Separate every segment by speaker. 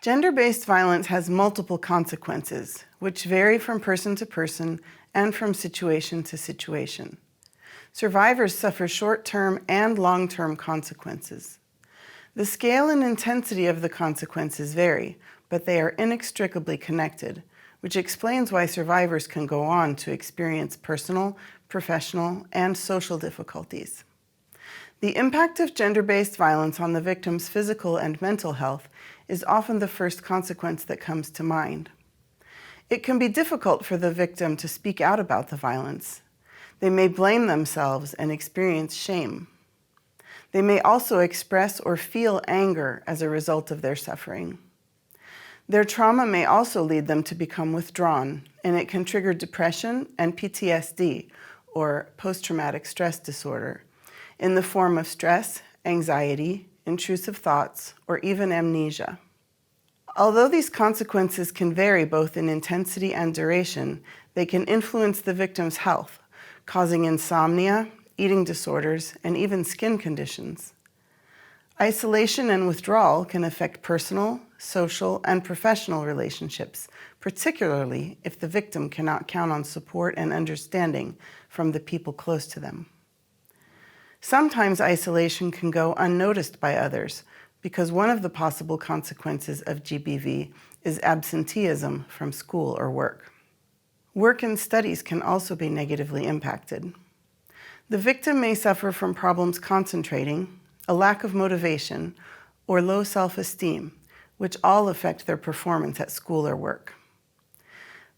Speaker 1: Gender-based violence has multiple consequences, which vary from person to person and from situation to situation. Survivors suffer short-term and long-term consequences. The scale and intensity of the consequences vary, but they are inextricably connected, which explains why survivors can go on to experience personal, professional, and social difficulties. The impact of gender-based violence on the victim's physical and mental health is often the first consequence that comes to mind. It can be difficult for the victim to speak out about the violence. They may blame themselves and experience shame. They may also express or feel anger as a result of their suffering. Their trauma may also lead them to become withdrawn, and it can trigger depression and PTSD, or post-traumatic stress disorder, in the form of stress, anxiety, intrusive thoughts, or even amnesia. Although these consequences can vary both in intensity and duration, they can influence the victim's health, causing insomnia, eating disorders, and even skin conditions. Isolation and withdrawal can affect personal, social, and professional relationships, particularly if the victim cannot count on support and understanding from the people close to them. Sometimes isolation can go unnoticed by others because one of the possible consequences of GBV is absenteeism from school or work. Work and studies can also be negatively impacted. The victim may suffer from problems concentrating, a lack of motivation, or low self-esteem, which all affect their performance at school or work.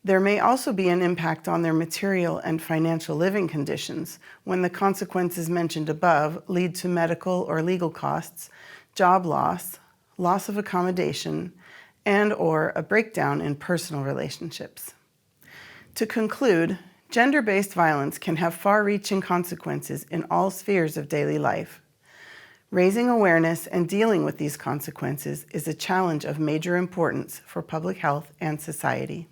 Speaker 1: There may also be an impact on their material and financial living conditions when the consequences mentioned above lead to medical or legal costs, job loss, loss of accommodation, and/or a breakdown in personal relationships. To conclude, gender-based violence can have far-reaching consequences in all spheres of daily life. Raising awareness and dealing with these consequences is a challenge of major importance for public health and society.